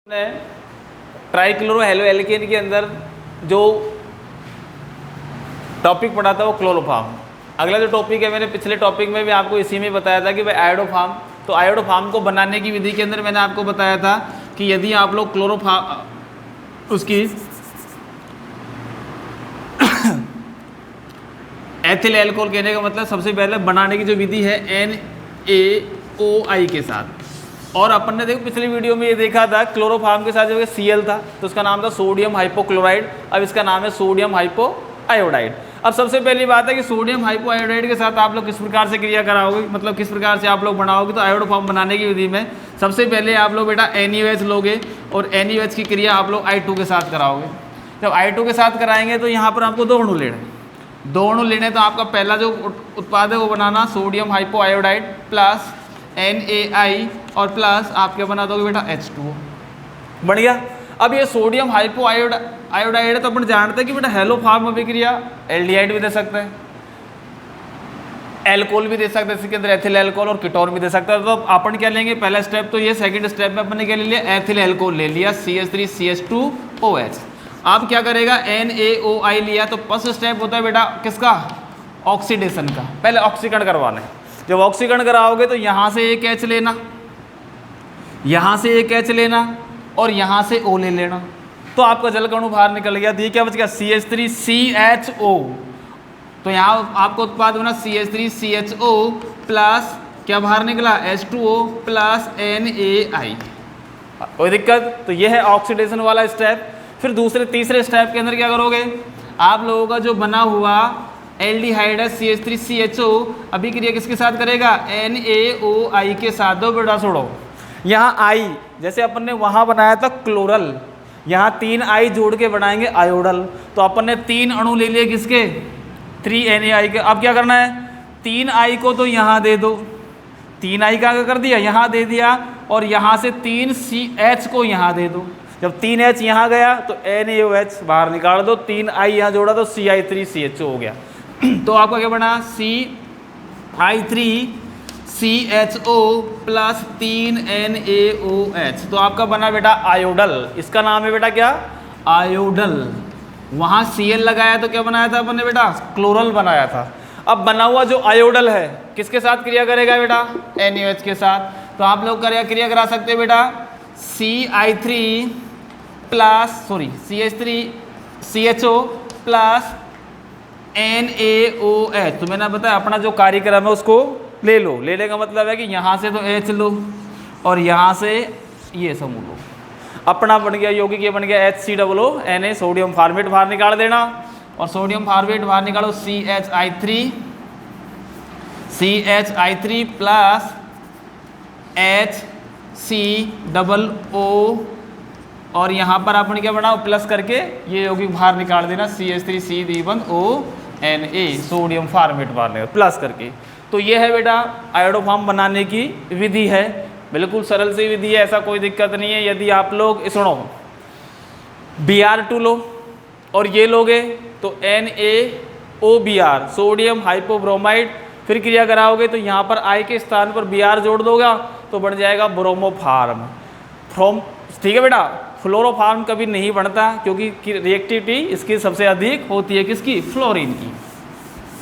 Trichloro halo alkane के अंदर जो टॉपिक पढ़ा था वो क्लोरोफॉर्म। अगला जो टॉपिक है मैंने पिछले टॉपिक में भी आपको इसी में बताया था कि भाई आयोडोफॉर्म। तो आयोडोफॉर्म को बनाने की विधि के अंदर मैंने आपको बताया था कि यदि आप लोग क्लोरोफॉर्म उसकी एथिल एल्कोहल कहने का मतलब सबसे पहले बनाने की जो विधि है NaOI के साथ। और अपन ने देखो पिछली वीडियो में ये देखा था क्लोरोफॉर्म के साथ जो Cl था तो उसका नाम था सोडियम हाइपोक्लोराइड, अब इसका नाम है सोडियम हाइपो आयोडाइड। अब सबसे पहली बात है कि सोडियम हाइपो आयोडाइड के साथ आप लोग किस प्रकार से क्रिया कराओगे, मतलब किस प्रकार से आप लोग बनाओगे। तो आयोडोफॉर्म बनाने की विधि में सबसे पहले आप लोग बेटा NaOH लोगे और NaOH की क्रिया आप लोग I2 के साथ कराओगे। जब I2 के साथ कराएंगे तो यहाँ पर आपको दो अणु लेने तो आपका पहला जो उत्पाद है वो बनाना sodium hypo iodide plus NaI और प्लस आप क्या बना दोगे बेटा H2O। बन गया। अब ये सोडियम हाइपो आयोडाइड है तो अपन जानते हैं कि बेटा हेलोफॉर्म अभिक्रिया एल्डिहाइड भी दे सकते हैं, एल्कोहल भी दे सकते हैं, इसके अंदर एथिल एल्कोहल और कीटोन भी दे सकता है। तो अपन क्या लेंगे, पहला स्टेप तो ये, सेकंड स्टेप में अपन ने क्या ले लिया, एथिल एल्कोहल ले लिया CH3CH2OH। आप क्या करेगा NaOI लिया तो फर्स्ट स्टेप होता है बेटा किसका, ऑक्सीडेशन का। पहले ऑक्सीकरण करवाना है। जब ऑक्सीकरण कराओगे तो यहाँ से एक H लेना, यहाँ से एक H लेना और यहाँ से O ले लेना तो आपका जल का अणु बाहर निकल गया। तो ये क्या बच गया CH3CHO। तो यहाँ आपको उत्पाद बना CH3CHO प्लस क्या बाहर निकला H2O प्लस NaI। कोई दिक्कत। तो ये है ऑक्सीडेशन वाला स्टेप। फिर तीसरे स्टेप के अंदर क्या करोगे, आप लोगों का जो बना हुआ एल्डिहाइड है CH3CHO अभिक्रिया किसके साथ करेगा, NaOI के साथ। दो बेटा छोड़ो, यहाँ I जैसे अपन ने वहाँ बनाया था क्लोरल, यहाँ 3 I जोड़ के बनाएंगे आयोडल। तो अपन ने 3 अणु ले लिए किसके, 3 NaI के। अब क्या करना है, 3 I को तो यहाँ दे दो, 3 I का कर दिया यहाँ दे दिया और यहाँ से 3 CH को यहाँ दे दो। जब 3H यहाँ गया तो NaOH बाहर निकाल दो, 3 I यहाँ जोड़ा तो Ci3CHO हो गया। तो आपका क्या बना Ci3CHO प्लस 3 NaOH। तो आपका बना बेटा आयोडल। इसका नाम है बेटा क्या, आयोडल। वहाँ Cl लगाया तो क्या बनाया था अपन ने बेटा, क्लोरल बनाया था। अब बना हुआ जो आयोडल है किसके साथ क्रिया करेगा बेटा, NaOH के साथ। तो आप लोग क्रिया करा सकते हैं बेटा CH3CHO प्लस NaOH। तो मैंने बताया अपना जो कार्यक्रम है उसको ले लो। लेने का मतलब है कि यहाँ से तो H लो और यहाँ से ये समूह लो। अपना बन गया यौगिक, ये बन गया HCOO, सोडियम फॉर्मेट बाहर निकाल देना और सोडियम फॉर्मेट बाहर निकालो CHI3 प्लस HCOO और यहाँ पर आपने क्या बनाओ प्लस करके ये यौगिक बाहर निकाल देना CH3CH1ONA, सोडियम फॉर्मेट बाहर प्लस करके। तो ये है बेटा आयोडोफॉर्म बनाने की विधि है, बिल्कुल सरल सी विधि है, ऐसा कोई दिक्कत नहीं है। यदि आप लोग सुनो Br2 लो और ये लोगे तो NaOBr, सोडियम हाइपोब्रोमाइड, फिर क्रिया कराओगे तो यहाँ पर I के स्थान पर Br जोड़ दोगा तो बन जाएगा ब्रोमोफार्म। ठीक है बेटा, फ्लोरोफार्म कभी नहीं बनता क्योंकि रिएक्टिविटी इसकी सबसे अधिक होती है किसकी, फ्लोरीन की।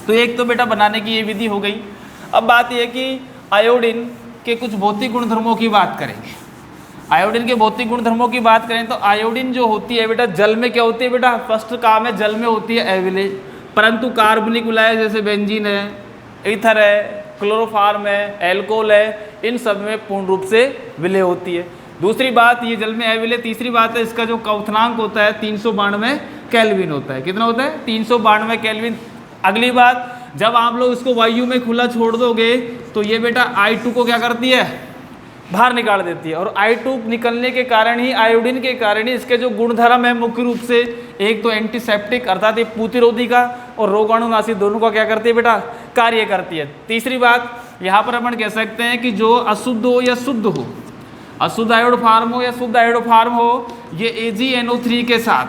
तो एक तो बेटा बनाने की ये विधि हो गई। अब बात यह कि आयोडीन के कुछ भौतिक गुणधर्मों की बात करेंगे। आयोडीन के भौतिक गुणधर्मों की बात करें तो आयोडीन जो होती है बेटा जल में क्या होती है बेटा, फर्स्ट काम है जल में होती है एविलेज, परंतु कार्बनिक विलायक जैसे बेंजीन है, ईथर है, क्लोरोफॉर्म है, एल्कोहल है, इन सब में पूर्ण रूप से विलय होती है। दूसरी बात ये जल में एविलय। तीसरी बात है इसका जो क्वथनांक होता है 392 केल्विन होता है। कितना होता है, 392 केल्विन। अगली बात, जब आप लोग इसको वायु में खुला छोड़ दोगे तो ये बेटा I2 को क्या करती है, बाहर निकाल देती है। और I2 निकलने के कारण ही, आयोडीन के कारण ही इसके जो गुणधर्म है मुख्य रूप से एक तो एंटीसेप्टिक अर्थात ये प्रतिरोधी का और रोगाणुनाशी दोनों का क्या करती है बेटा, कार्य करती है। तीसरी बात यहाँ पर अपन कह सकते हैं कि जो अशुद्ध हो या शुद्ध हो, अशुद्ध आयोडोफॉर्म हो या शुद्ध आयोडोफॉर्म हो, ये AgNO3 के साथ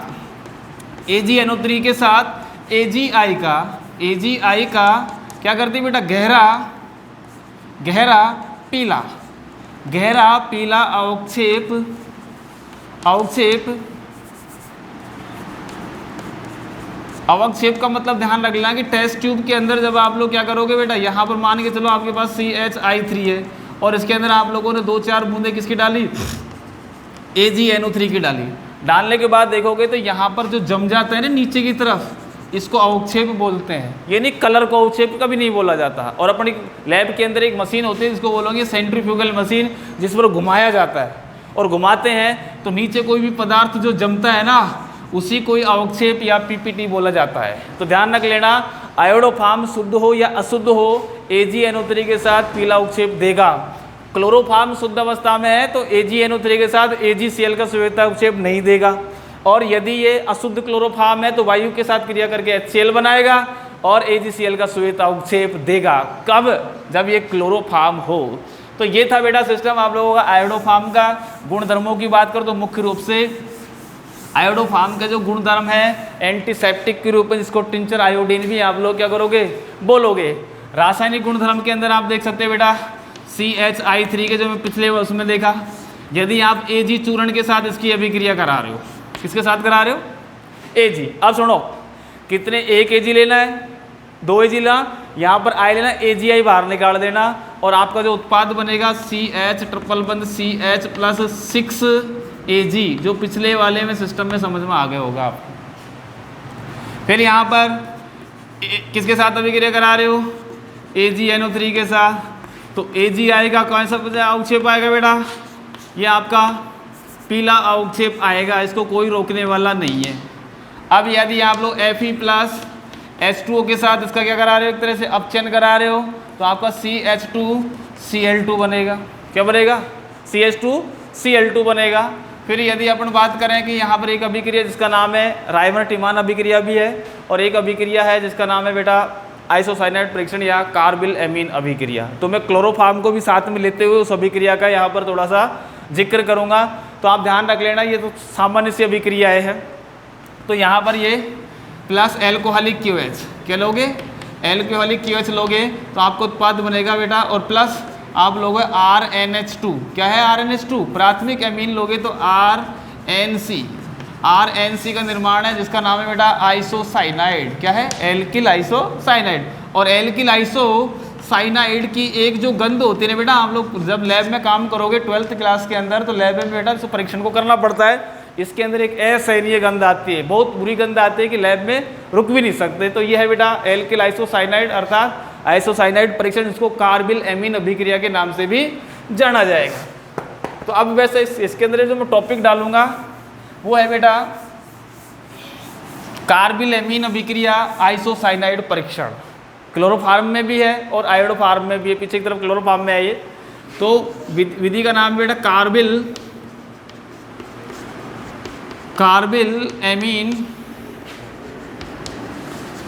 AgI का क्या करती है बेटा, गहरा पीला अवक्षेप अवक्षेप का मतलब ध्यान रख लेना कि टेस्ट ट्यूब के अंदर जब आप लोग क्या करोगे बेटा, यहाँ पर मान के चलो आपके पास CHI3 है और इसके अंदर आप लोगों ने 2-4 बूंदें किसकी डाली, AgNO3 की डाली। डालने के बाद देखोगे तो यहाँ पर जो जम जाता है ना नीचे की तरफ, इसको अवक्षेप बोलते हैं। ये नहीं कलर को अवक्षेप कभी नहीं बोला जाता। और अपनी लैब के अंदर एक मशीन होती है जिसको बोलोगे सेंट्रीफ्यूगल मशीन, जिस पर घुमाया जाता है और घुमाते हैं तो नीचे कोई भी पदार्थ जो जमता है ना, उसी को अवक्षेप या PPT बोला जाता है। तो ध्यान रख लेना, आयोडोफार्म शुद्ध हो या अशुद्ध हो, AgNO3 के साथ पीला अवक्षेप देगा। क्लोरोफार्म शुद्ध अवस्था में है तो AgNO3 के साथ AgCl का श्वेता अवक्षेप नहीं देगा। और यदि ये अशुद्ध क्लोरोफार्म है तो वायु के साथ क्रिया करके HCl बनाएगा और AgCl का श्वेता अवक्षेप देगा। कब? जब ये क्लोरोफार्म हो। तो ये था बेटा सिस्टम आप लोगों का आयोडोफार्म का। गुणधर्मों की बात करो तो मुख्य रूप से आयोडोफार्म का जो गुणधर्म है एंटीसेप्टिक के रूप में, जिसको टिंचर आयोडीन भी आप लोग क्या करोगे, बोलोगे। रासायनिक गुणधर्म के अंदर आप देख सकते हैं बेटा CHI3 के जो मैं पिछले उसमें देखा, यदि आप Ag चूर्ण के साथ इसकी अभिक्रिया करा रहे हो, किसके साथ करा रहे हो, Ag। अब सुनो कितने, 1 Ag लेना है, 2 Ag लेना, यहाँ पर I लेना, AgI बाहर निकाल देना और आपका जो उत्पाद बनेगा CH ट्रिपल बंद CH प्लस 6 Ag, जो पिछले वाले में सिस्टम में समझ में आ गया होगा आपको। फिर यहाँ पर किसके साथ अभिक्रिया करा रहे हो, AgNO3 के साथ। तो AgI का कौन सा अवक्षेप आएगा बेटा, ये आपका पीला अवक्षेप आएगा, इसको कोई रोकने वाला नहीं है। अब यदि आप लोग Fe प्लस H2O के साथ इसका क्या करा रहे हो, एक तरह से अपचयन करा रहे हो, तो आपका CH2Cl2 बनेगा। क्या बनेगा, CH2Cl2 बनेगा। फिर यदि अपन बात करें कि यहाँ पर एक अभिक्रिया जिसका नाम है राइमर टिमान अभिक्रिया भी है, और एक अभिक्रिया है जिसका नाम है बेटा आइसोसाइनाइड परीक्षण या कार्बिल एमीन अभिक्रिया। तो मैं क्लोरोफार्म को भी साथ में लेते हुए उस अभिक्रिया का यहाँ पर थोड़ा सा जिक्र करूँगा, तो आप ध्यान रख लेना, ये तो सामान्य सी अभिक्रियाएँ हैं। तो यहाँ पर ये प्लस एल्कोहलिक QH, क्या लोगे, एल्कोहलिक QH लोगे तो आपको उत्पाद बनेगा बेटा, और प्लस आप लोगे RNH2, क्या है RNH2, प्राथमिक एमीन लोगे तो RNC का निर्माण है जिसका नाम है बेटा आइसोसाइनाइड। क्या है, एल्किल आइसोसाइनाइड। और एल्किल आइसोसाइनाइड की एक जो गंध होती है ना बेटा, आप लोग जब लैब में काम करोगे 12th क्लास के अंदर, तो लैब में बेटा इस परीक्षण को करना पड़ता है। इसके अंदर एक असहनीय गंध आती है, बहुत बुरी गंध आती है कि लैब में रुक भी नहीं सकते। तो यह है बेटा एल्किल आइसोसाइनाइड अर्थात आइसोसाइनाइड परीक्षण, जिसको कार्बिल एमीन अभिक्रिया के नाम से भी जाना जाएगा। तो अब वैसे इसके अंदर जो मैं टॉपिक डालूंगा वो है बेटा कार्बिल एमीन अभिक्रिया आइसोसाइनाइड परीक्षण। क्लोरोफार्म में भी है और आयोडोफार्म में भी है, पीछे की तरफ क्लोरोफार्म में है ये। तो विधि का नाम बेटा कार्बिल एमीन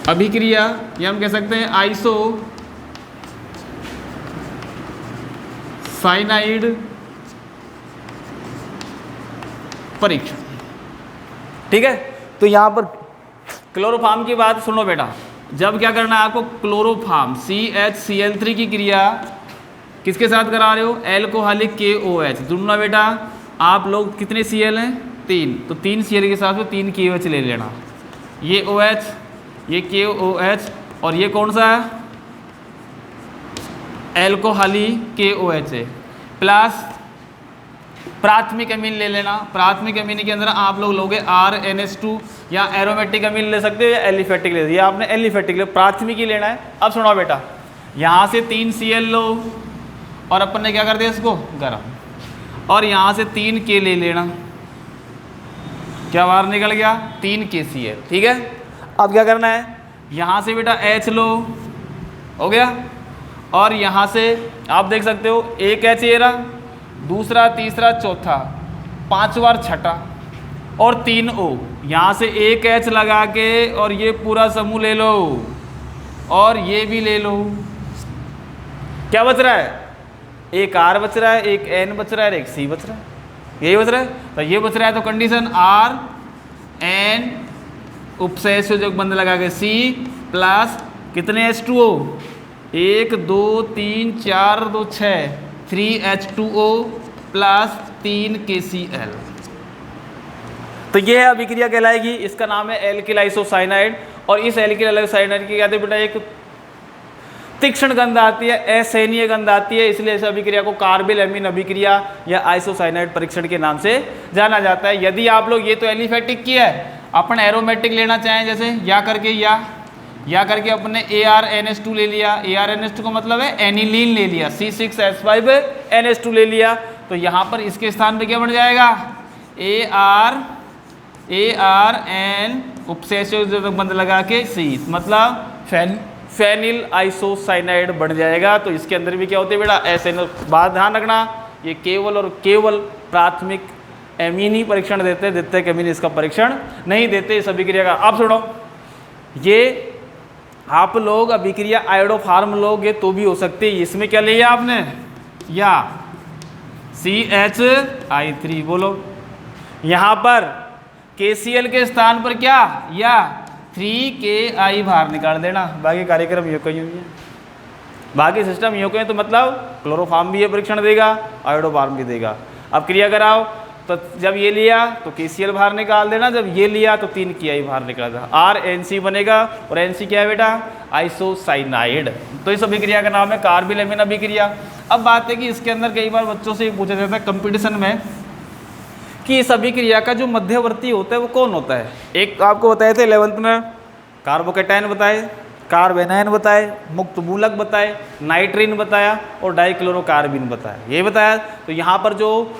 अभिक्रिया, या हम कह सकते हैं आइसोसाइनाइड परीक्षण। ठीक है, तो यहाँ पर क्लोरोफार्म की बात सुनो बेटा। जब क्या करना है आपको, क्लोरोफार्म CHCl3 की क्रिया किसके साथ करा रहे हो, एल्कोहलिक KOH। ढूंढना बेटा आप लोग कितने Cl हैं, 3, तो 3 Cl के साथ में 3 KOH ले लेना। ये OH, ये KOH, और ये कौन सा है, एल्कोहलिक KOH है, प्लस प्राथमिक अमीन ले लेना। प्राथमिक अमीन के अंदर आप लोग लोगे RNH2, या एरोमेटिक अमीन ले सकते हो या एलिफेटिक ले, ये आपने एलिफेटिक ले, प्राथमिक ही लेना है। अब सुनो बेटा, यहाँ से 3 Cl लो और अपन ने क्या कर दिया इसको गरम, और यहाँ से 3 K ले लेना, क्या बाहर निकल गया 3 KCl। ठीक है, अब क्या करना है, यहाँ से बेटा H लो, हो गया, और यहाँ से आप देख सकते हो एक H ये रहा, दूसरा, तीसरा, चौथा, 5वां, छठा, और 3 O। यहाँ से एक H लगा के और ये पूरा समूह ले लो, और ये भी ले लो। क्या बच रहा है, एक R बच रहा है, एक N बच रहा है, एक C बच रहा है, यही बच रहा है। तो ये बच रहा है, तो कंडीशन R N उपसय संयोजक बंध लगा के C प्लस कितने H2O, 1 2 3 4 2 6, 3H2O प्लस 3 KCl। तो ये है अभिक्रिया कहलाएगी, इसका नाम है एल्किल आइसोसाइनाइड। और इस एल्किल आइसोसाइनाइड की कहते हैं बेटा एक तीक्ष्ण गंध आती है, असहनीय गंध आती है, इसलिए इस अभिक्रिया को कार्बिल एमीन अभिक्रिया या आइसोसाइनाइड परीक्षण के नाम से जाना जाता है। यदि आप लोग ये तो एलिफेटिक की है, अपन एरोमेटिक लेना चाहें जैसे या करके अपने ArNH2 ले लिया, ArNH2 का मतलब है एनिलीन ले लिया, C6H5NH2 ले लिया, तो यहाँ पर इसके स्थान पे क्या बन जाएगा ArN उपसेचक बंद लगा के C, मतलब फेनिल आइसोसाइनाइड बन जाएगा। तो इसके अंदर भी क्या होते हैं बेटा ऐसे, बात ध्यान रखना, ये केवल और केवल प्राथमिक एमीन ही परीक्षण देते हैं, द्वितीयक एमीन इसका परीक्षण नहीं देते इस अभिक्रिया का। अब सुनो, ये आप लोग अभिक्रिया आयोडोफार्म लोगे तो भी हो सकती है। इसमें क्या लिया आपने, या CH3 बोलो, यहाँ पर KCl के स्थान पर क्या, या 3Ki बाहर निकाल देना। बाकी कार्यक्रम यो कहीं है, बाकी सिस्टम यो कहीं, तो मतलब क्लोरोफार्म भी ये परीक्षण देगा, आयोडोफार्म भी देगा। अब क्रिया कराओ, तो जब ये लिया तो KCl बाहर निकाल देना, जब ये लिया तो 3Ki बाहर निकाल देना, RNC बनेगा। और NC क्या है बेटा, आइसोसाइनाइड। तो इस अभिक्रिया का नाम है कार्बिल एमीन अभिक्रिया। अब बात है कि इसके अंदर कई बार बच्चों से पूछा जाता है कंपटीशन में कि इस अभिक्रिया का जो मध्यवर्ती होता है वो कौन होता है। एक आपको बताए थे 11th में, कार्बोकेटाइन बताए, कार्बेनाइन बताए, मुक्त मूलक बताए, नाइट्रीन बताया और डाइक्लोरोकार्बिन बताया, ये बताया। तो यहाँ पर जो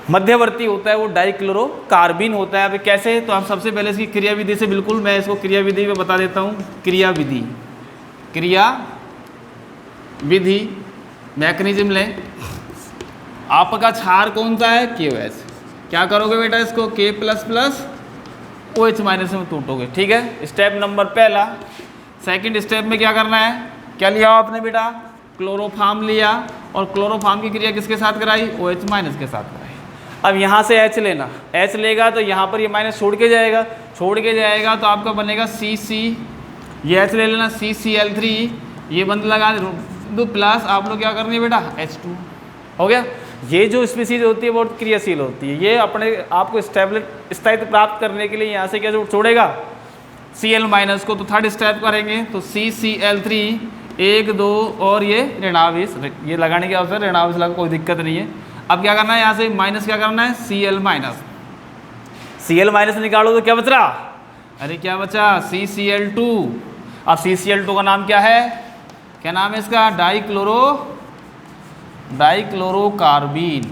मध्यवर्ती होता है वो डाइक्लोरोकार्बिन होता है। अब कैसे, तो आप सबसे पहले इसकी क्रियाविधि से, बिल्कुल मैं इसको क्रियाविधि में बता देता हूँ। क्रियाविधि मैकेनिज्म लें। आपका क्षार कौन सा है, KOH। क्या करोगे बेटा, इसको K++ OH- में टूटोगे, ठीक है। स्टेप नंबर पहला। सेकंड स्टेप में क्या करना है, क्या लिया आपने बेटा, क्लोरोफार्म लिया, और क्लोरोफार्म की क्रिया किसके साथ कराई, OH- के साथ कराई। अब यहाँ से H लेना, H लेगा तो यहाँ पर ये माइनस छोड़ के जाएगा, तो आपका बनेगा CC, ये H ले लेना, CCl3, ये बंद लगा दो, प्लस आप लोग क्या करनी है बेटा, H2 हो गया। ये जो स्पीसीज होती है बहुत क्रियाशील होती है, ये अपने आपको स्थायित्व प्राप्त करने के लिए यहाँ से क्या छोड़ेगा, Cl- को। तो थर्ड स्टेप करेंगे तो CCl3 1 2 और ये ऋणावेश, ये लगाने की आवश्यकता है, ऋणावेश लगा कोई दिक्कत नहीं है। अब क्या करना है, यहाँ से माइनस क्या करना है, Cl- निकालो तो क्या बच रहा, अरे क्या बचा, CCl2। अब CCl2 का नाम क्या है, क्या नाम है इसका, डाइक्लोरोकार्बिन,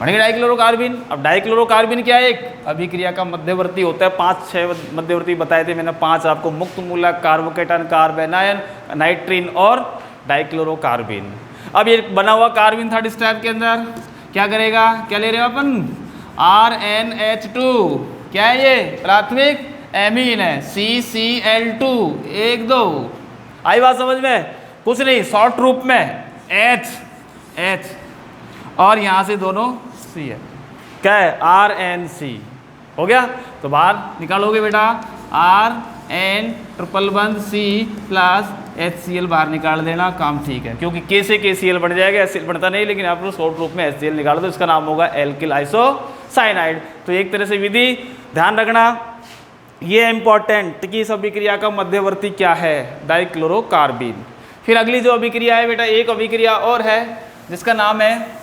बढ़ेगा डाइक्लोरोकार्बिन। अब डाइक्लोरोकार्बिन क्या है, एक अभिक्रिया का मध्यवर्ती होता है। 5-6 मध्यवर्ती बताए थे मैंने, 5 आपको, मुक्त मूलक, कार्बोकेटाइन, कार्बेनाइन, नाइट्रीन और डाइक्लोरोकार्बिन। अब ये बना हुआ कार्बिन थर्ड स्टेप के अंदर क्या करेगा, क्या ले रहे हो अपन, RNH2, क्या है ये, प्राथमिक एमीन है, CCl2 1 2। आई बात समझ में, कुछ नहीं, शॉर्ट रूप में H और यहाँ से दोनों C है, क्या है, RNC हो गया। तो बाहर निकालोगे बेटा, RN+C प्लस HCl बाहर निकाल देना, काम ठीक है, क्योंकि K से KCl बन जाएगा, HCl बनता नहीं, लेकिन आप लोग शॉर्ट रूप में HCl निकाल दो, इसका नाम होगा एल्किल आइसोसाइनाइड। तो एक तरह से विधि ध्यान रखना, ये इंपॉर्टेंट कि इस अभिक्रिया का मध्यवर्ती क्या है, डाइक्लोरोकार्बिन। फिर अगली जो अभिक्रिया है बेटा, एक अभिक्रिया और है जिसका नाम है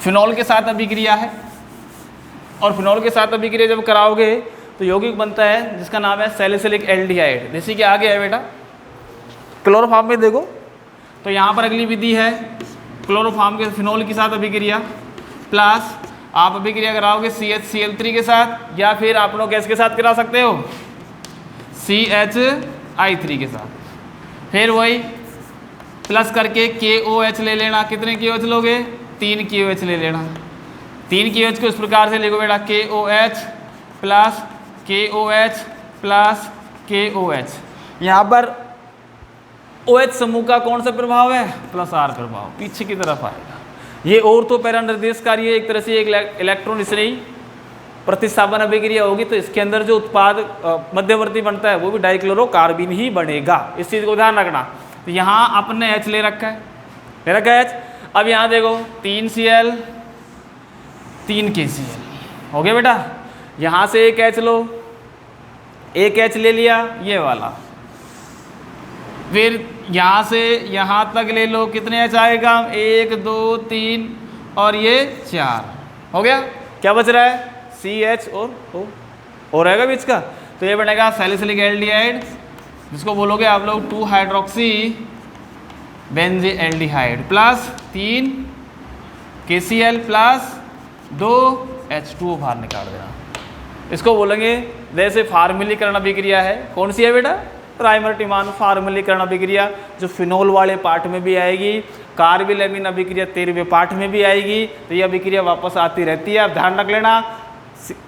फिनॉल के साथ अभिक्रिया है। और फिनॉल के साथ अभिक्रिया जब कराओगे तो यौगिक बनता है जिसका नाम है सैलिसिलिक एल्डिहाइड। जैसे कि आगे है बेटा, क्लोरोफार्म में देखो तो यहाँ पर अगली विधि है क्लोरोफार्म के फिनॉल के साथ अभिक्रिया, प्लस आप अभिक्रिया कराओगे CHCl3 के साथ, या फिर आप लोग गैस के साथ करा सकते हो, CHI3 के साथ। फिर वही प्लस करके KOH ले लेना, कितने KOH लोगे, 3 KOH ले लेना। 3 KOH को इस प्रकार से लिखो बेटा, KOH plus KOH plus KOH। यहाँ पर OH समूह का कौन सा प्रभाव है, +R प्रभाव, पीछे की तरफ आएगा। ये और तो पैरा निर्देशकारी है, एक तरह से एक इलेक्ट्रॉन इसलिए प्रतिस्थापन अभिक्रिया होगी, तो इसके अंदर जो उत्पाद मध्यवर्ती बनता है वो भी डाइक्लोरोकार्बिन ही बनेगा, इस चीज़ को ध्यान रखना। तो यहाँ आपने H ले रखा है, H। अब यहाँ देखो 3 Cl 3 KCl हो गया बेटा। यहाँ से एक H लो, एक H ले लिया ये वाला, फिर यहाँ से यहाँ तक ले लो, कितने H आएगा, 1 2 3 और ये 4 हो गया। क्या बच रहा है, CH और O रहेगा बीच का, तो ये बनेगा सैलिसिलिक एल्डिहाइड, जिसको बोलोगे आप लोग 2 hydroxy benzaldehyde plus 3 KCl plus 2 H2O बाहर निकाल देना। इसको बोलेंगे जैसे फार्मिलीकरण अभिक्रिया है, कौन सी है बेटा, ट्राइमर-टिमान फार्मिलीकरण अभिक्रिया, जो फिनोल वाले पार्ट में भी आएगी, कार्बिलैमिन अभिक्रिया 13वें पार्ट में भी आएगी। तो ये अभिक्रिया वापस आती रहती है। आप ध्यान रख लेना,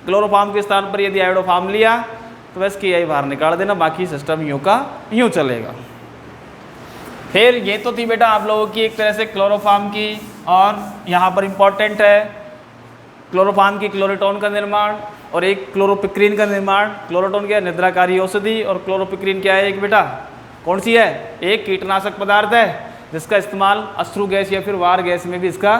क्लोरोफॉर्म के स्थान पर यदि आयोडोफॉर्म लिया तो बस KI बाहर निकाल देना, बाकी सिस्टम यूँ का यूँ चलेगा। फिर ये तो थी बेटा आप लोगों की एक तरह से क्लोरोफॉर्म की, और यहाँ पर इम्पॉर्टेंट है क्लोरोफॉर्म की क्लोरोटोन का निर्माण और एक क्लोरोपिक्रीन का निर्माण। क्लोरोटोन क्या है, निद्राकारी औषधि, और क्लोरोपिक्रीन क्या है एक बेटा, कौन सी है, एक कीटनाशक पदार्थ है जिसका इस्तेमाल अश्रु गैस या फिर वार गैस में भी इसका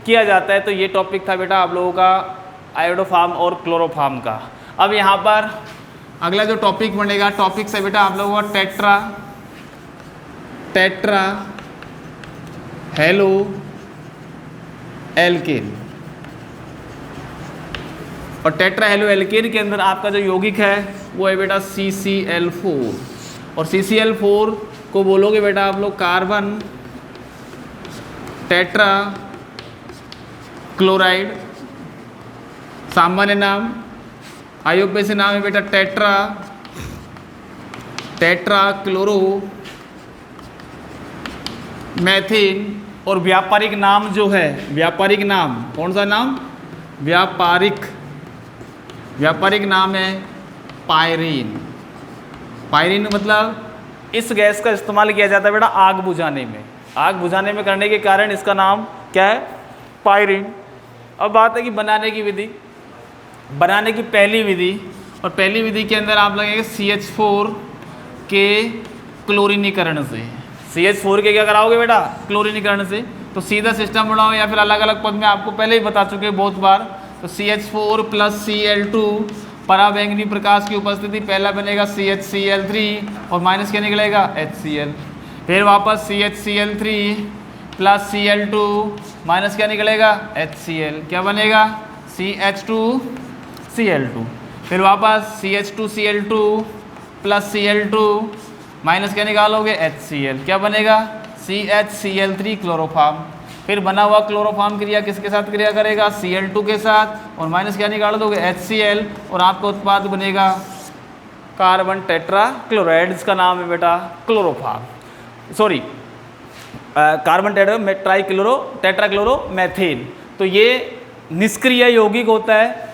किया जाता है। तो ये टॉपिक था बेटा आप लोगों का आयोडोफॉर्म और क्लोरोफॉर्म का। अब यहाँ पर अगला जो टॉपिक बनेगा, टॉपिक है बेटा आप लोगों का टेट्रा हेलो एल्केन। और टेट्रा हेलो एल्केन के अंदर आपका जो यौगिक है वो है बेटा CCl4, और CCl4 को बोलोगे बेटा आप लोग कार्बन टेट्रा क्लोराइड, सामान्य नाम, आयुर्वेदिक नाम है बेटा टेट्रा क्लोरो मैथिन, और व्यापारिक नाम जो है, व्यापारिक नाम कौन सा नाम, व्यापारिक नाम है पायरीन। पायरीन मतलब इस गैस का इस्तेमाल किया जाता है बेटा आग बुझाने में, आग बुझाने में करने के कारण इसका नाम क्या है, पायरीन। अब बात है कि बनाने की विधि, बनाने की पहली विधि, और पहली विधि के अंदर आप लगेंगे CH4 के क्लोरीनीकरण से। CH4 के क्या कराओगे बेटा, क्लोरीनीकरण से। तो सीधा सिस्टम बनाओ या फिर अलग अलग पद में आपको पहले ही बता चुके बहुत बार। तो CH4 प्लस Cl2, पराबैंगनी प्रकाश की उपस्थिति, पहला बनेगा CHCl3 और माइनस क्या निकलेगा HCl, फिर वापस CHCl3 प्लस Cl2 माइनस क्या निकलेगा HCl, क्या बनेगा CH2Cl2, फिर वापस CH2Cl2 प्लस Cl2 माइनस क्या निकालोगे HCl, क्या बनेगा CHCl3 क्लोरोफॉर्म। फिर बना हुआ क्लोरोफॉर्म क्रिया किसके साथ क्रिया करेगा, Cl2 के साथ, और माइनस क्या निकाल दोगे HCl, और आपका उत्पाद बनेगा कार्बन टेट्रा क्लोराइड, जिसका नाम है बेटा chloroform, sorry carbon tetra chloro methane. तो ये निष्क्रिय यौगिक होता है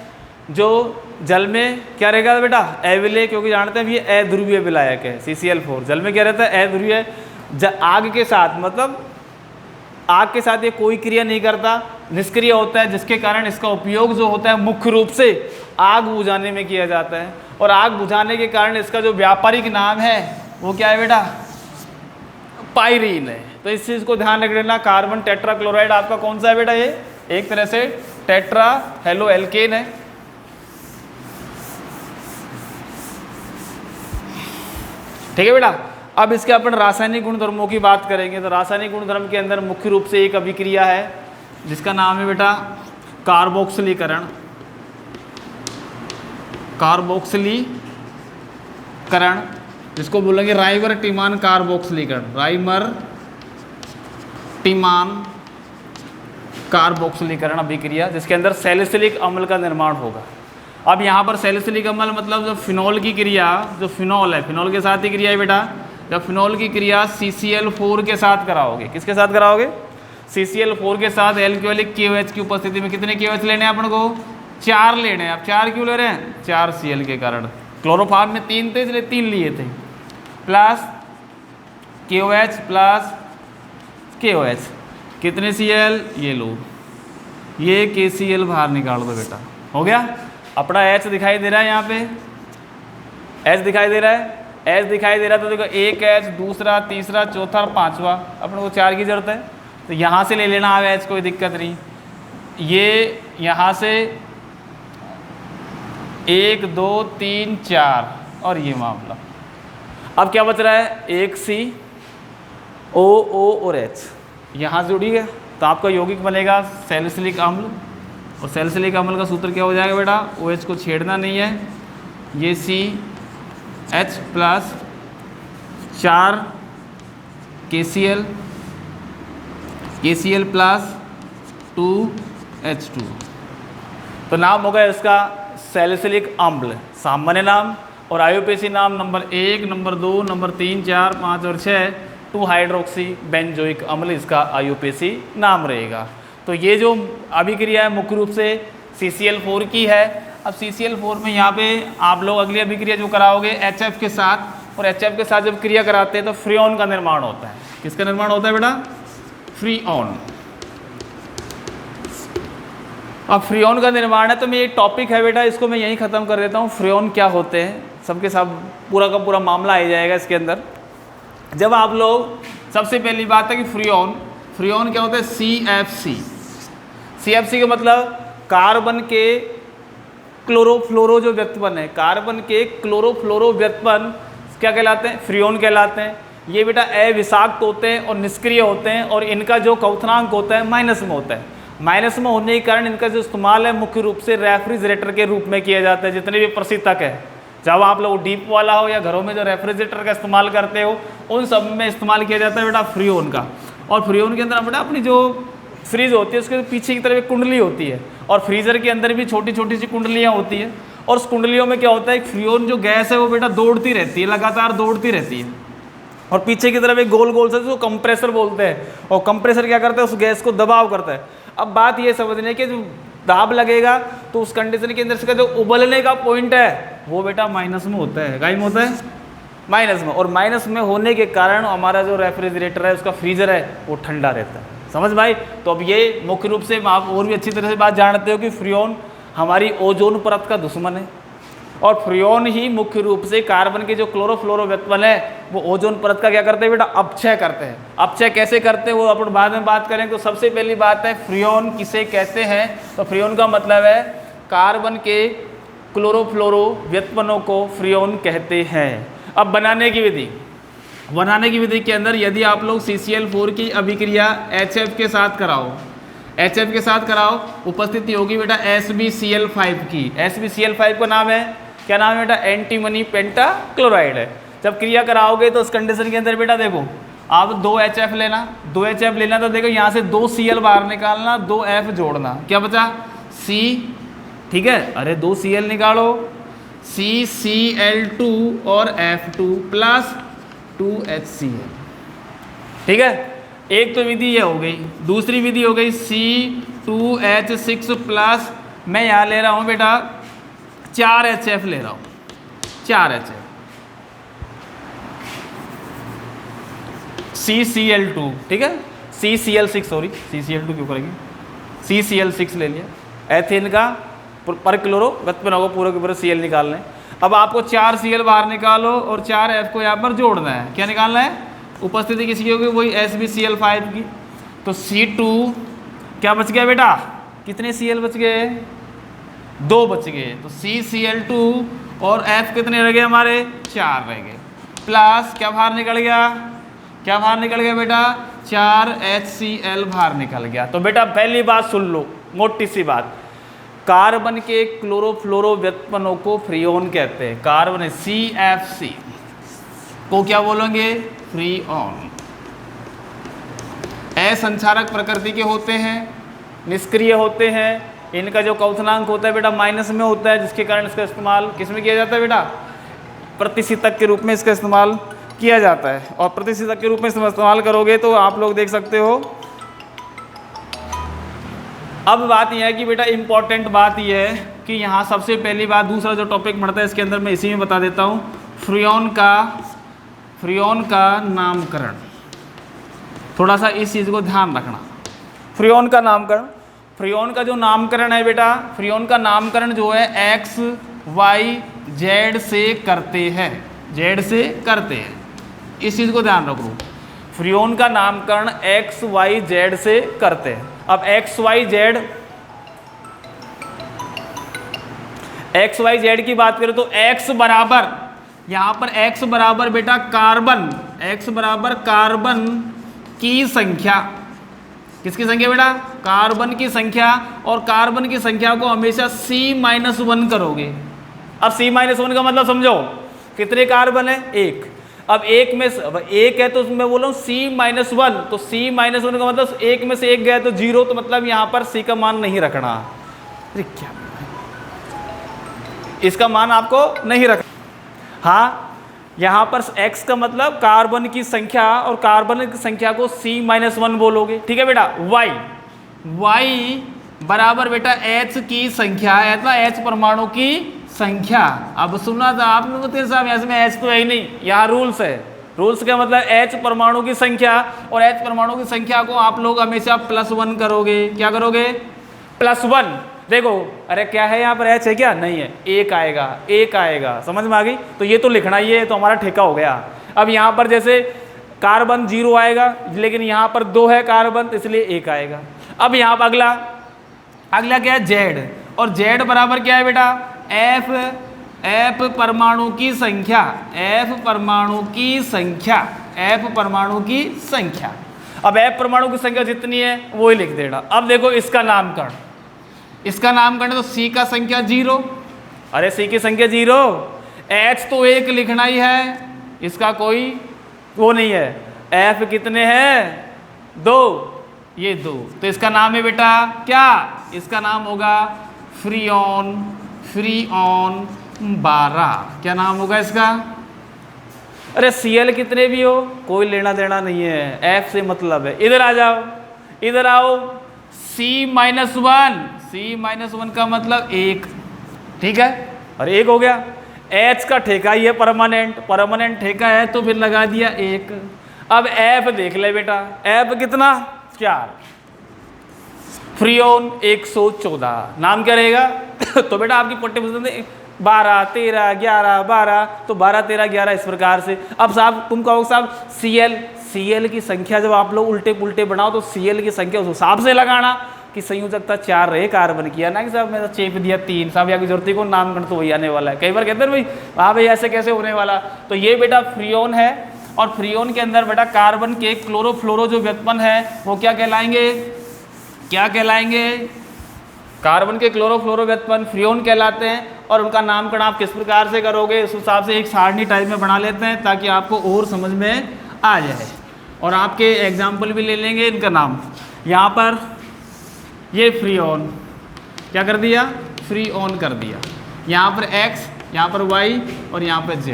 जो जल में क्या रहेगा बेटा अविलेय, क्योंकि जानते हैं ये अध्रुवीय विलायक है। CCl4 जल में क्या रहता है अध्रुवीय, आग के साथ, मतलब आग के साथ ये कोई क्रिया नहीं करता, निष्क्रिय होता है, जिसके कारण इसका उपयोग जो होता है मुख्य रूप से आग बुझाने में किया जाता है। और आग बुझाने के कारण इसका जो व्यापारिक नाम है वो क्या है बेटा पायरीन है। तो इस चीज़ को ध्यान रख लेना। कार्बन टेट्रा क्लोराइड आपका कौन सा है बेटा, ये एक तरह से टेट्रा हेलो एल्केन है। ठीक है बेटा। अब इसके अपन रासायनिक गुणधर्मों की बात करेंगे। तो रासायनिक गुणधर्म के अंदर मुख्य रूप से एक अभिक्रिया है जिसका नाम है बेटा कार्बोक्सिलीकरण। कार्बोक्सिलीकरण जिसको बोलेंगे राइमर टिमान कार्बोक्सिलीकरण, राइमर टिमान कार्बोक्सिलीकरण अभिक्रिया, जिसके अंदर सैलिसिलिक अम्ल का निर्माण होगा। अब यहाँ पर सैलिसिलिक अम्ल मतलब जो फिनॉल की क्रिया, जो फिनॉल है, फिनॉल के साथ ही क्रिया है बेटा। जब फिनॉल की क्रिया CCl4 के साथ कराओगे, किसके साथ कराओगे CCl4 के साथ एल्कोहलिक KOH की उपस्थिति में, कितने KOH लेने हैं अपन को 4 लेने हैं। आप 4 क्यों ले रहे हैं, 4 Cl के कारण। क्लोरोफॉर्म में 3 थे इसलिए 3 लिए थे, प्लस KOH प्लस KOH, कितने Cl, ये लो, ये KCl बाहर निकाल दो बेटा, हो गया। अपना H दिखाई दे रहा है, यहाँ पे H दिखाई दे रहा है, H दिखाई दे रहा है। तो देखो एक H, दूसरा, तीसरा, चौथा और पांचवा, अपन को 4 की जरूरत है। तो यहाँ से ले लेना आप H, कोई दिक्कत नहीं। ये यहाँ से 1 2 3 4 और ये मामला। अब क्या बच रहा है, एक C O और H यहाँ से जुड़ी है, तो आपका यौगिक बनेगा सैलिसिलिक अम्ल। और सैलिसिलिक अम्ल का सूत्र क्या हो जाएगा बेटा, OH को छेड़ना नहीं है, ये CH plus 4 KCl plus 2H2, तो नाम होगा इसका सैलिसिलिक अम्ल सामान्य नाम, और आईयूपीएसी नाम नंबर 1, नंबर 2, नंबर 3, 4, 5 और 6 2 हाइड्रोक्सी बेंजोइक अम्ल इसका आईयूपीएसी नाम रहेगा। तो ये जो अभिक्रिया है मुख्य रूप से CCl4 की है। अब CCl4 में यहाँ पे आप लोग अगली अभिक्रिया जो कराओगे HF के साथ, और HF के साथ जब क्रिया कराते हैं तो फ्रीऑन का निर्माण होता है। किसका निर्माण होता है बेटा, फ्रीऑन। अब फ्रीऑन का निर्माण है, तो मैं ये टॉपिक है बेटा, इसको मैं यहीं ख़त्म कर देता हूँ। फ्रीऑन क्या होते हैं सबके सब पूरा का पूरा मामला आ जाएगा इसके अंदर। जब आप लोग, सबसे पहली बात है कि फ्रीऑन क्या होता है, CFC का मतलब कार्बन के क्लोरोफ्लोरो जो व्युत्पन्न है, कार्बन के क्लोरोफ्लोरो व्युत्पन्न क्या कहलाते हैं, फ्रीऑन कहलाते हैं। ये बेटा अविषाक्त होते हैं और निष्क्रिय होते हैं, और इनका जो क्वथनांक होता है माइनस में होता है। माइनस में होने के कारण इनका जो इस्तेमाल है मुख्य रूप से रेफ्रिजरेटर के रूप में किया जाता है। जितने भी प्रशीतक है, जब आप लोग डीप वाला हो या घरों में जो रेफ्रिजरेटर का इस्तेमाल करते हो, उन सब में इस्तेमाल किया जाता है बेटा फ्रीऑन का। और फ्रीऑन के अंदर बेटा अपनी जो फ्रीज होती है उसके पीछे की तरफ एक कुंडली होती है, और फ्रीजर के अंदर भी छोटी छोटी सी कुंडलियाँ होती है, और उस कुंडलियों में क्या होता है, फ्रीऑन जो गैस है वो बेटा दौड़ती रहती है, लगातार दौड़ती रहती है, और पीछे की तरफ एक गोल गोल सा जो कंप्रेसर बोलते हैं, और कंप्रेसर क्या करता है, उस गैस को दबाव करता है। अब बात ये समझने की, जो दाब लगेगा तो उस कंडीशन के अंदर इसका जो उबलने का पॉइंट है वो बेटा माइनस में होता है। गाइम होता है माइनस में, और माइनस में होने के कारण हमारा जो रेफ्रिजरेटर है, उसका फ्रीजर है, वो ठंडा रहता है। समझ भाई। तो अब ये मुख्य रूप से आप और भी अच्छी तरह से बात जानते हो कि फ्रीऑन हमारी ओजोन परत का दुश्मन है, और फ्रीऑन ही मुख्य रूप से कार्बन के जो क्लोरोफ्लोरो व्युत्पन्न है वो ओजोन परत का क्या करते हैं बेटा, अपक्षय करते हैं। अपक्षय कैसे करते हैं वो अपन बाद में बात करें। तो सबसे पहली बात है फ्रीऑन किसे कहते हैं, तो फ्रीऑन का मतलब है कार्बन के क्लोरोफ्लोरो व्युत्पन्नों को फ्रीऑन कहते हैं। अब बनाने की विधि के अंदर यदि आप लोग CCl4 की अभिक्रिया HF के साथ कराओ, उपस्थिति होगी बेटा SbCl5 की। SbCl5 का नाम है, क्या नाम है बेटा, एंटीमनी पेंटाक्लोराइड है। जब क्रिया कराओगे तो उस कंडीशन के अंदर बेटा देखो, आप 2 HF लेना, तो देखो यहाँ से 2 Cl बाहर निकालना, 2 F जोड़ना, क्या बचा C, ठीक है। अरे 2 Cl निकालो, CCl2 और F2 प्लस 2HCl, ठीक है। एक तो विधि ये हो गई। दूसरी विधि हो गई C2H6 प्लस, मैं यहाँ ले रहा हूँ बेटा 4 HF ले रहा हूँ, 4 HF, CCl2, ठीक है, CCl6 सॉरी, CCl2 क्यों करेंगे, CCl6 ले लिया, एथेन का पर क्लोरो व्युत्पन्न होगा, पूरे के पूरे Cl निकालना है। अब आपको 4 Cl बाहर निकालो और 4 F को यहाँ पर जोड़ना है। क्या निकालना है, उपस्थिति किसकी होगी, वही SbCl5 की। तो C2 क्या बच गया बेटा, कितने Cl बच गए, 2 बच गए, तो CCl2 और F कितने रह गए हमारे, 4 रह गए, प्लस क्या बाहर निकल गया बेटा, 4 HCl बाहर निकल गया। तो बेटा पहली बात सुन लो, मोटी सी बात, कार्बन के क्लोरोफ्लोरो व्युत्पन्नों को फ्रीऑन कहते हैं। कार्बन CFC को क्या बोलेंगे, फ्रीऑन। असंचारक प्रकृति के होते हैं, निष्क्रिय होते हैं, इनका जो क्वथनांक होता है बेटा माइनस में होता है, जिसके कारण इसका इस्तेमाल किस में किया जाता है बेटा, प्रतिशीतक के रूप में इसका इस्तेमाल किया जाता है। और प्रतिशीतक के रूप में इस्तेमाल करोगे तो आप लोग देख सकते हो। अब बात यह है कि बेटा इंपॉर्टेंट बात यह है कि यहाँ सबसे पहली बात, दूसरा जो टॉपिक बढ़ता है इसके अंदर मैं इसी में बता देता हूँ, फ्रीऑन का नामकरण। थोड़ा सा इस चीज़ को ध्यान रखना, फ्रीऑन का नामकरण। फ्रीऑन का जो नामकरण है बेटा, फ्रीऑन का नामकरण जो है X, Y, Z से करते हैं, इस चीज़ को ध्यान रखो। फ्रियोन का नामकरण एक्स वाई जेड से करते हैं। अब एक्स वाई जेड की बात करें तो एक्स बराबर, यहां पर एक्स बराबर बेटा कार्बन, एक्स बराबर कार्बन की संख्या, किसकी संख्या बेटा? कार्बन की संख्या। और कार्बन की संख्या को हमेशा C-1 करोगे। अब C-1 का मतलब समझो, कितने कार्बन है? एक। अब एक में एक है तो मैं बोल रहा हूँ C-1, तो C-1 का मतलब एक में से एक गया तो 0, तो मतलब यहां पर C का मान नहीं रखना। अरे क्या, इसका मान आपको नहीं रखना। हाँ, यहां पर x का मतलब कार्बन की संख्या, और कार्बन की संख्या को C-1 बोलोगे। ठीक है बेटा। y बराबर बेटा H की संख्या, अथवा H परमाणु की संख्या। अब सुना था आपने तो साहब इसमें H तो है ही नहीं, यहाँ रूल्स है। रूल्स का मतलब H परमाणु की संख्या, और H परमाणु की संख्या को आप लोग हमेशा +1 करोगे। क्या करोगे? +1। देखो, अरे क्या है यहाँ पर H है क्या? नहीं है, एक आएगा। समझ में आ गई? तो ये तो लिखना ही है, तो हमारा ठेका हो गया। अब यहाँ पर जैसे कार्बन 0 आएगा, लेकिन यहाँ पर 2 है कार्बन, तो इसलिए 1 आएगा। अब यहाँ पर अगला क्या है? जेड। और जेड बराबर क्या है बेटा? एफ परमाणु की संख्या, एफ परमाणु की संख्या। अब एफ परमाणु की संख्या जितनी है वो ही लिख देना। अब देखो इसका नामकरण तो सी का संख्या 0। अरे सी की संख्या 0, एच तो 1 लिखना ही है, इसका कोई वो नहीं है। एफ कितने हैं? 2, ये 2, तो इसका नाम है बेटा क्या? इसका नाम होगा फ्रियोन 12। क्या नाम होगा इसका? अरे Cl कितने भी हो, कोई लेना देना नहीं है, F से मतलब है। इधर आ जाओ, इधर आओ। C-1 का मतलब 1। ठीक है, और 1 हो गया। H का ठेका ही है परमानेंट ठेका है, तो फिर लगा दिया 1। अब F देख ले बेटा, F कितना? 4। फ्रियोन 114। नाम क्या रहेगा? तो बेटा आपकी पट्टे पुस्तक में 12, 13, 11, 12, तो 12, 13, 11 इस प्रकार से। अब साहब तुम कहोगे साहब Cl की संख्या जब आप लोग उल्टे पुल्टे बनाओ तो Cl की संख्या उस हिसाब से लगाना कि संयोजकता 4 रहे कार्बन की, ना कि साहब मैं तो चेप दिया 3। साहब यहाँ की जरूरत को नामकरण तो वही आने वाला है। कई बार कहते हैं भाई हाँ भाई ऐसे कैसे होने वाला। तो ये बेटा फ्रियोन है, और फ्रियोन के अंदर बेटा कार्बन के क्लोरोफ्लोरो जो व्युत्पन्न है वो क्या कहलाएंगे? कार्बन के क्लोरोफ्लोरो व्युत्पन्न फ्रियोन कहलाते हैं। और उनका नामकरण आप किस प्रकार से करोगे, उस हिसाब से एक सारणी टाइप में बना लेते हैं ताकि आपको और समझ में आ जाए। और आपके एग्जाम्पल भी ले लेंगे इनका नाम। यहाँ पर ये फ्रियोन क्या कर दिया? फ्रियोन कर दिया। यहाँ पर x, यहाँ पर y और यहाँ पर z।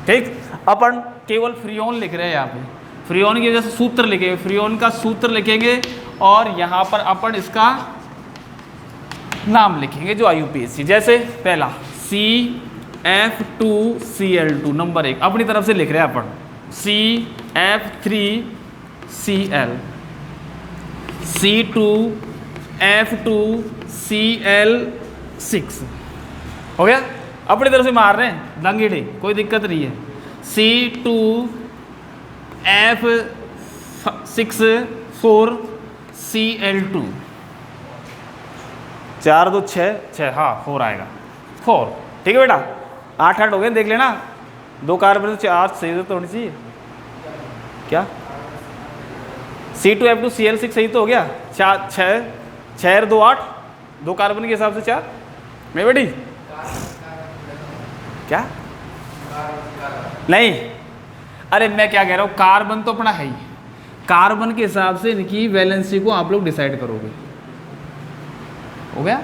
ठीक, अपन केवल फ्रियोन लिख रहे हैं यहाँ पे। फ्रियोन की वजह से सूत्र लिखेंगे, फ्रियोन का सूत्र लिखेंगे, और यहाँ पर अपन इसका नाम लिखेंगे जो IUPAC। जैसे पहला CF2Cl2 नंबर 1 अपनी तरफ से लिख रहे हैं अपन। CF3Cl, C2F2Cl6 हो गया। अपनी तरफ से मार रहे हैं लंगीडे, कोई दिक्कत नहीं है। C2F6 4Cl2, 4 2 6, हाँ 4 आएगा, 4। ठीक है बेटा, 8 हो गए, देख लेना। 2 कार्बन से 8 सही तो होनी चाहिए क्या? C2F2Cl6 सही तो हो गया। 6 2 8, 2 कार्बन के हिसाब से 4 मैं बेटी क्या? नहीं, अरे मैं क्या कह रहा हूँ, कार्बन तो अपना है ही, कार्बन के हिसाब से इनकी वैलेंसी को आप लोग डिसाइड करोगे। हो गया,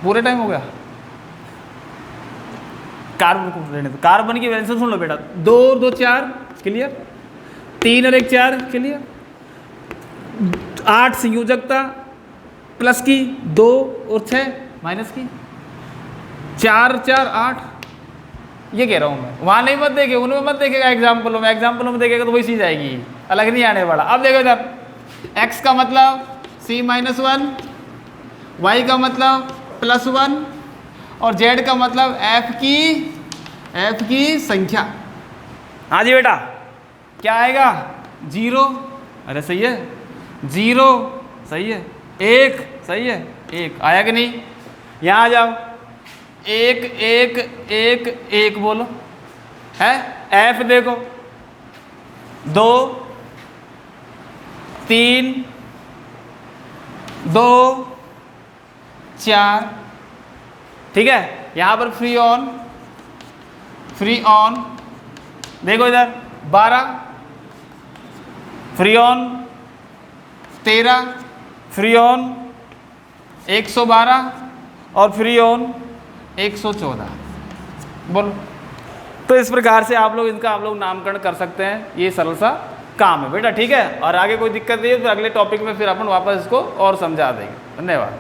पूरे टाइम हो गया। कार्बन को रहने दो, कार्बन की वैलेंसी सुन लो बेटा। 2 और 2 4 क्लियर, 3 और 1 4 क्लियर, 8 संयोजकता प्लस की, 2 और 6 माइनस की, 4 4 8। ये कह रहा हूँ मैं, वहाँ नहीं मत देखे, उनमें मत देखेगा। एग्जाम्पलों में देखेगा तो वही चीज आएगी, अलग नहीं आने वाला। अब देखो इधर, x का मतलब C-1, y का मतलब +1, और z का मतलब f की संख्या। हाँ जी बेटा, क्या आएगा? 0, अरे सही है, 0 सही है, 1 सही है, 1 आया कि नहीं। यहाँ आ जाओ, 1 1 1 1 बोलो है। F देखो 2 3 2 4, ठीक है। यहाँ पर फ्री ऑन देखो इधर 12, फ्री ऑन 13, फ्री ऑन 112 और फ्री ऑन 114 बोलो। तो इस प्रकार से आप लोग इनका आप लोग नामकरण कर सकते हैं, ये सरल सा काम है बेटा, ठीक है। और आगे कोई दिक्कत नहीं है तो अगले टॉपिक में फिर अपन वापस इसको और समझा देंगे। धन्यवाद।